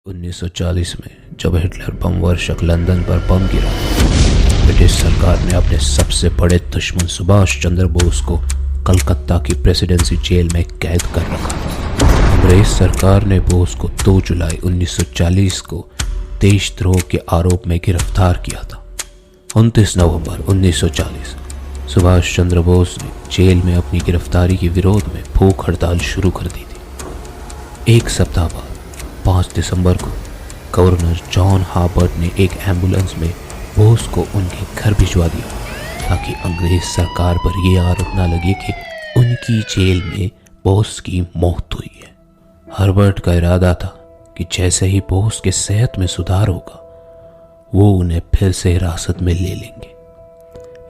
1940 में जब हिटलर बम वर्षक लंदन पर बम गिरा, ब्रिटिश सरकार ने अपने सबसे बड़े दुश्मन सुभाष चंद्र बोस को कलकत्ता की प्रेसिडेंसी जेल में कैद कर रखा। अंग्रेज सरकार ने बोस को 2 जुलाई 1940 को देशद्रोह के आरोप में गिरफ्तार किया था। 29 नवंबर 1940 सुभाष चंद्र बोस ने जेल में अपनी गिरफ्तारी के विरोध में भूख हड़ताल शुरू कर दी थी। एक सप्ताह बाद 5 दिसंबर को गवर्नर जॉन हार्वर्ड ने एक एम्बुलेंस में बोस को उनके घर भिजवा दिया ताकि अंग्रेज सरकार पर यह आरोप न लगे कि उनकी जेल में बोस की मौत हुई है। हार्वर्ड का इरादा था कि जैसे ही बोस के सेहत में सुधार होगा वो उन्हें फिर से हिरासत में ले लेंगे।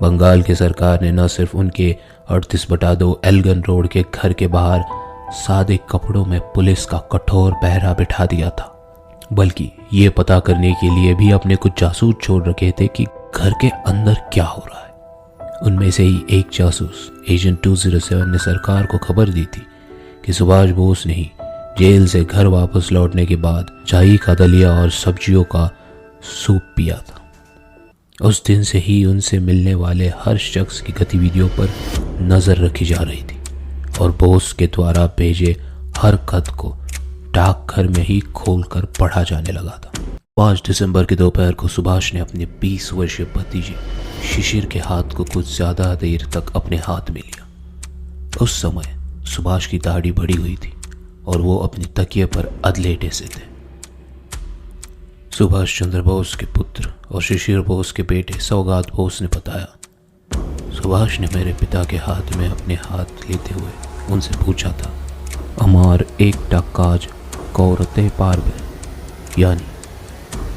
बंगाल की सरकार ने न सिर्फ उनके 38/2 एल्गन रोड के घर के बाहर सादे कपड़ों में पुलिस का कठोर पहरा बिठा दिया था, बल्कि ये पता करने के लिए भी अपने कुछ जासूस छोड़ रखे थे कि घर के अंदर क्या हो रहा है। उनमें से ही एक जासूस एजेंट 207 ने सरकार को खबर दी थी कि सुभाष बोस ने ही जेल से घर वापस लौटने के बाद चाय का दलिया और सब्जियों का सूप पिया था। उस दिन से ही उनसे मिलने वाले हर शख्स की गतिविधियों पर नजर रखी जा रही थी और बोस के द्वारा भेजे हर खत को डाकघर में ही खोलकर पढ़ा जाने लगा था। 5 दिसंबर की दोपहर को सुभाष ने अपने 20 वर्षीय भतीजे शिशिर के हाथ को कुछ ज्यादा देर तक अपने हाथ में लिया। उस समय सुभाष की दाढ़ी बढ़ी हुई थी और वो अपने तकिए पर अधलेटे से थे। सुभाष चंद्र बोस के पुत्र और शिशिर बोस के बेटे सौगात बोस ने बताया, सुभाष ने मेरे पिता के हाथ में अपने हाथ लेते हुए उनसे पूछा था, अमार एकटा काज कौरते पारबे, यानी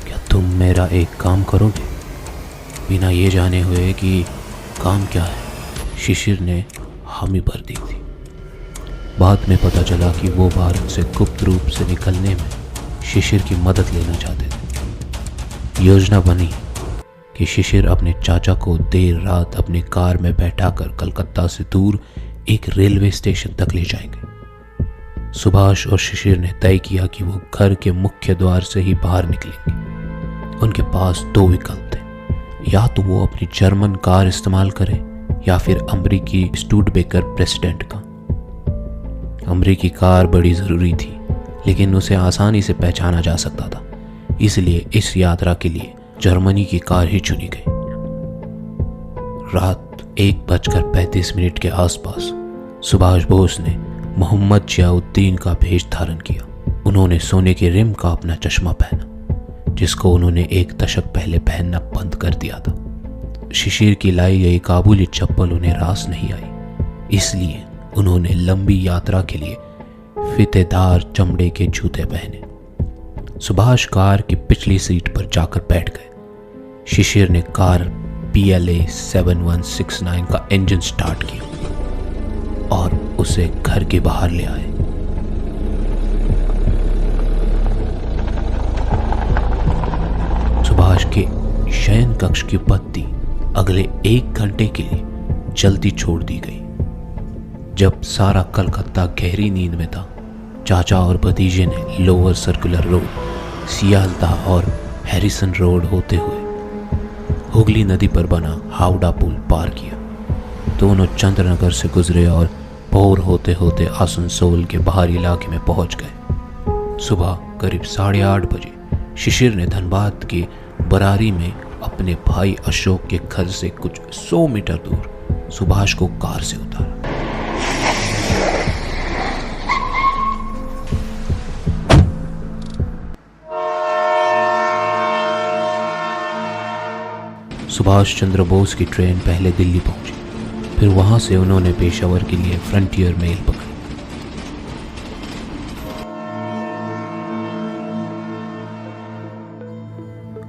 क्या तुम मेरा एक काम करोगे? बिना ये जाने हुए कि काम क्या है, शिशिर ने हामी भर दी थी। बाद में पता चला कि वो भारत से गुप्त रूप से निकलने में शिशिर की मदद लेना चाहते थे। योजना बनी कि शिशिर अपने चाचा को देर रात अपनी कार में बैठाकर कलकत्ता से दूर एक रेलवे स्टेशन तक ले जाएंगे। सुभाष और शिशिर ने तय किया कि वो घर के मुख्य द्वार से ही बाहर निकलेंगे। उनके पास 2 विकल्प थे, या तो वो अपनी जर्मन कार इस्तेमाल करें या फिर अमेरिकी स्टूडबेकर प्रेसिडेंट का। अमेरिकी कार बड़ी ज़रूरी थी, लेकिन उसे आसानी से पहचाना जा सकता था, इसलिए इस यात्रा के लिए जर्मनी की कार ही चुनी गई। रात 1:35 के आसपास सुभाष बोस ने मोहम्मद जियाउद्दीन का भेष धारण किया। उन्होंने सोने के रिम का अपना चश्मा पहना, जिसको उन्होंने 1 दशक पहले पहनना बंद कर दिया था। शिशिर की लाई गई काबुली चप्पल उन्हें रास नहीं आई, इसलिए उन्होंने लंबी यात्रा के लिए फीतेदार चमड़े के जूते पहने। सुभाष कार की पिछली सीट पर जाकर बैठ गए। शिशिर ने कार PLA 7169 का इंजन स्टार्ट किया और उसे घर के बाहर ले आए। सुभाष के शयन कक्ष की बत्ती अगले 1 घंटे के लिए जल्दी छोड़ दी गई। जब सारा कलकत्ता गहरी नींद में था, चाचा और भतीजे ने लोअर सर्कुलर रोड, सियालदाह और हैरिसन रोड होते हुए हुगली नदी पर बना हावड़ा पुल पार किया। दोनों चंद्रनगर से गुजरे और भोर होते होते आसनसोल के बाहरी इलाके में पहुंच गए। सुबह करीब 8:30 बजे शिशिर ने धनबाद के बरारी में अपने भाई अशोक के घर से कुछ 100 मीटर दूर सुभाष को कार से उतारा। सुभाष चंद्र बोस की ट्रेन पहले दिल्ली पहुंची, फिर वहां से उन्होंने पेशावर के लिए फ्रंटियर मेल पकड़ी।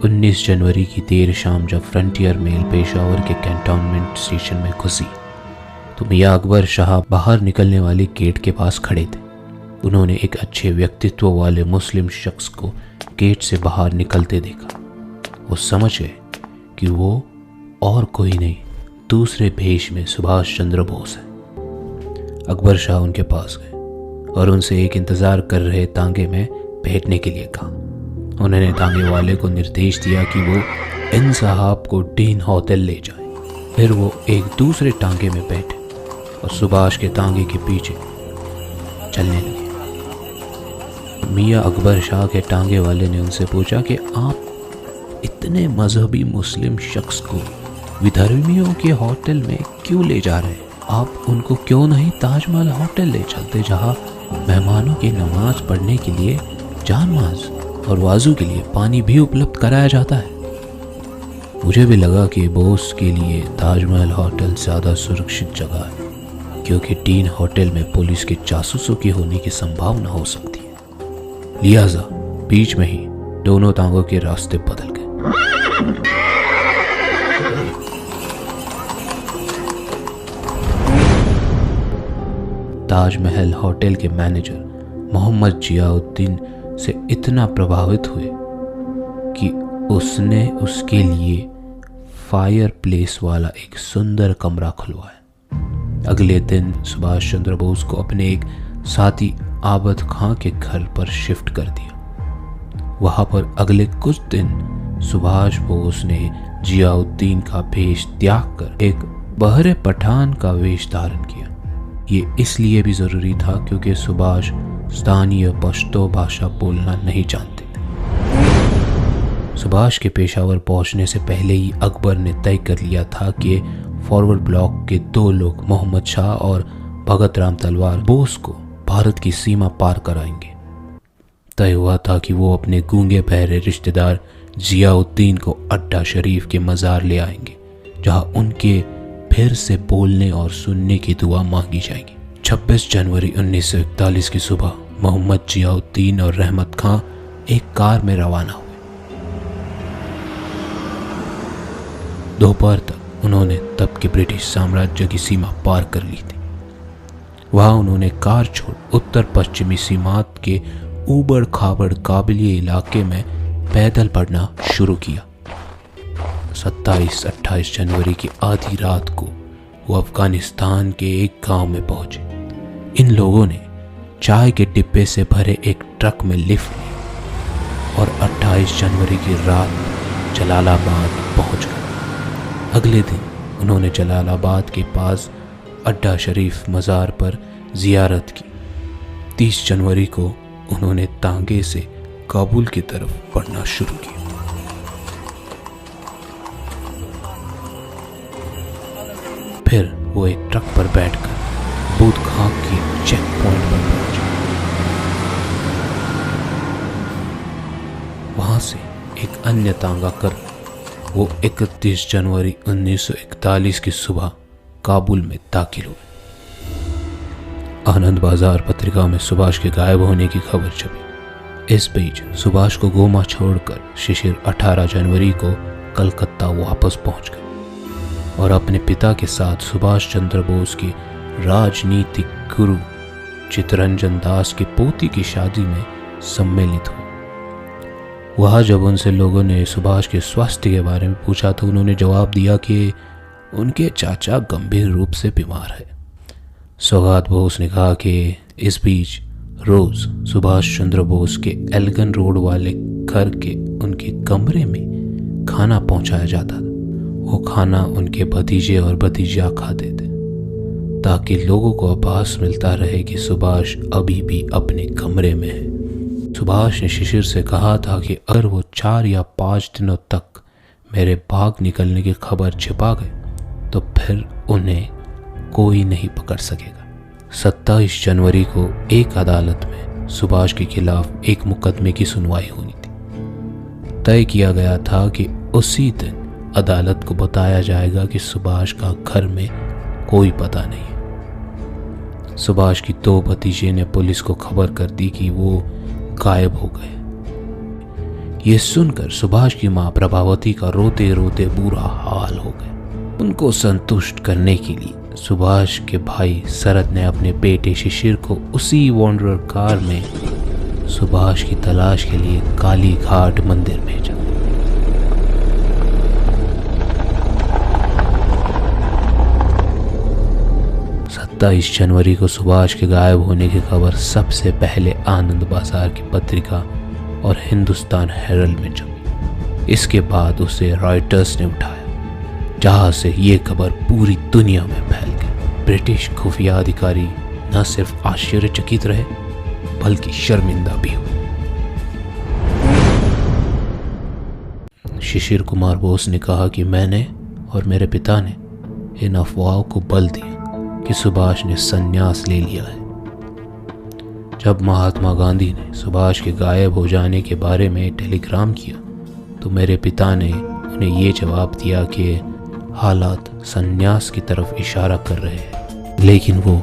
उन्नीस जनवरी की देर शाम जब फ्रंटियर मेल पेशावर के कैंटोनमेंट स्टेशन में घुसी तो मियां अकबर शाह बाहर निकलने वाले गेट के पास खड़े थे। उन्होंने एक अच्छे व्यक्तित्व वाले मुस्लिम शख्स को गेट से बाहर निकलते देखा। वो समझ गए कि वो और कोई नहीं, दूसरे भेष में सुभाष चंद्र बोस है। अकबर शाह उनके पास गए और उनसे एक इंतजार कर रहे तांगे में बैठने के लिए कहा। उन्होंने तांगे वाले को निर्देश दिया कि वो इन साहब को डीन होटल ले जाए। फिर वो एक दूसरे टांगे में बैठे और सुभाष के तांगे के पीछे चलने लगे। मियाँ अकबर शाह के टांगे वाले ने उनसे पूछा कि आप इतने मजहबी मुस्लिम शख्स को विधर्मियों के होटल में क्यों ले जा रहे हैं? आप उनको क्यों नहीं ताजमहल होटल ले चलते, जहाँ मेहमानों की नमाज पढ़ने के लिए जानमाज और वाजू के लिए पानी भी उपलब्ध कराया जाता है। मुझे भी लगा कि बोस के लिए ताजमहल होटल ज़्यादा सुरक्षित जगह है, क्योंकि डीन होटल में पुलिस के जासूसों की होने की संभावना हो सकती है। लिहाजा बीच में ही दोनों टांगों के रास्ते बदल गए। ताजमहल होटल के मैनेजर मोहम्मद जियाउद्दीन से इतना प्रभावित हुए कि उसने उसके लिए फायर प्लेस वाला एक सुंदर कमरा खुलवाया। अगले दिन सुभाष चंद्र बोस को अपने एक साथी आबद खां के घर पर शिफ्ट कर दिया। वहां पर अगले कुछ दिन सुभाष बोस ने जियाउद्दीन का वेश त्याग कर एक बहरे पठान का वेश धारण किया। ये इसलिए भी जरूरी था क्योंकि सुभाष स्थानीय पश्तो भाषा बोलना नहीं जानते थे। सुभाष के पेशावर पहुंचने से पहले ही अकबर ने तय कर लिया था कि फॉरवर्ड ब्लॉक के 2 लोग मोहम्मद शाह और भगत राम तलवार बोस को भारत की सीमा पार कराएंगे। तय हुआ था कि वो अपने गूंगे बहरे रिश्तेदार जियाउद्दीन को अड्डा शरीफ के मज़ार ले आएंगे, जहां उनके फिर से बोलने और सुनने की दुआ मांगी जाएगी। 26 जनवरी 1941 की सुबह मोहम्मद जियाउद्दीन और रहमत खां एक कार में रवाना हुए। दोपहर तक उन्होंने तब के ब्रिटिश साम्राज्य की सीमा पार कर ली थी। वहां उन्होंने कार छोड़ उत्तर पश्चिमी सीमांत के ऊबड़ खाबड़ काबिलिये इलाके में पैदल बढ़ना शुरू किया। 27-28 जनवरी की आधी रात को वो अफगानिस्तान के एक गांव में पहुंचे। इन लोगों ने चाय के डिब्बे से भरे एक ट्रक में लिफ्ट ली और 28 जनवरी की रात जलालाबाद पहुंच गए। अगले दिन उन्होंने जलालाबाद के पास अड्डा शरीफ मज़ार पर जियारत की। 30 जनवरी को उन्होंने तांगे से काबुल की तरफ बढ़ना शुरू किया। फिर वो एक ट्रक पर बैठकर बूथ खां की चेक पॉइंट पर पहुंचे। वहां से एक अन्य तांगा कर वो 31 जनवरी 1941 की सुबह काबुल में दाखिल हुए। आनंद बाजार पत्रिका में सुभाष के गायब होने की खबर छपी। इस बीच सुभाष को गोमा छोड़कर शिशिर 18 जनवरी को कलकत्ता वापस पहुंच गए और अपने पिता के साथ सुभाष चंद्र बोस के राजनीतिक गुरु चित्तरंजन दास की पोती की शादी में सम्मिलित हुए। वहां जब उनसे लोगों ने सुभाष के स्वास्थ्य के बारे में पूछा तो उन्होंने जवाब दिया कि उनके चाचा गंभीर रूप से बीमार है। सौगात बोस ने कहा कि इस बीच रोज सुभाष चंद्र बोस के एल्गन रोड वाले घर के उनके कमरे में खाना पहुंचाया जाता था। वो खाना उनके भतीजे और भतीजा खाते थे ताकि लोगों को आभास मिलता रहे कि सुभाष अभी भी अपने कमरे में है। सुभाष ने शिशिर से कहा था कि अगर वो 4 या 5 दिनों तक मेरे भाग निकलने की खबर छिपा गए तो फिर उन्हें कोई नहीं पकड़ सकेगा। 27 जनवरी को एक अदालत में सुभाष के खिलाफ एक मुकदमे की सुनवाई होनी थी। तय किया गया था कि उसी दिन अदालत को बताया जाएगा कि सुभाष का घर में कोई पता नहीं है। सुभाष की 2 भतीजे ने पुलिस को खबर कर दी कि वो गायब हो गए। ये सुनकर सुभाष की मां प्रभावती का रोते रोते बुरा हाल हो गया। उनको संतुष्ट करने के लिए सुभाष के भाई शरद ने अपने बेटे शिशिर को उसी वॉन्डरर कार में सुभाष की तलाश के लिए काली घाट मंदिर भेजा। सत्ताईस जनवरी को सुभाष के गायब होने की खबर सबसे पहले आनंद बाजार की पत्रिका और हिंदुस्तान हेरल्ड में छपी। इसके बाद उसे रॉयटर्स ने उठाया, जहां से ये खबर पूरी दुनिया में फैल गई। ब्रिटिश खुफिया अधिकारी न सिर्फ आश्चर्यचकित रहे बल्कि शर्मिंदा भी हुए। शिशिर कुमार बोस ने कहा कि मैंने और मेरे पिता ने इन अफवाहों को बल दिया कि सुभाष ने संन्यास ले लिया है। जब महात्मा गांधी ने सुभाष के गायब हो जाने के बारे में टेलीग्राम किया तो मेरे पिता ने उन्हें ये जवाब दिया कि हालात संन्यास की तरफ इशारा कर रहे हैं, लेकिन वो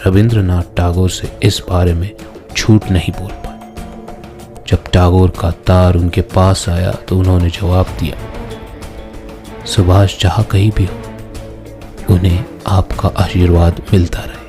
रविंद्रनाथ टैगोर से इस बारे में झूठ नहीं बोल पाए। जब टैगोर का तार उनके पास आया तो उन्होंने जवाब दिया, सुभाष जहाँ कहीं भी हो उन्हें आपका आशीर्वाद मिलता रहे।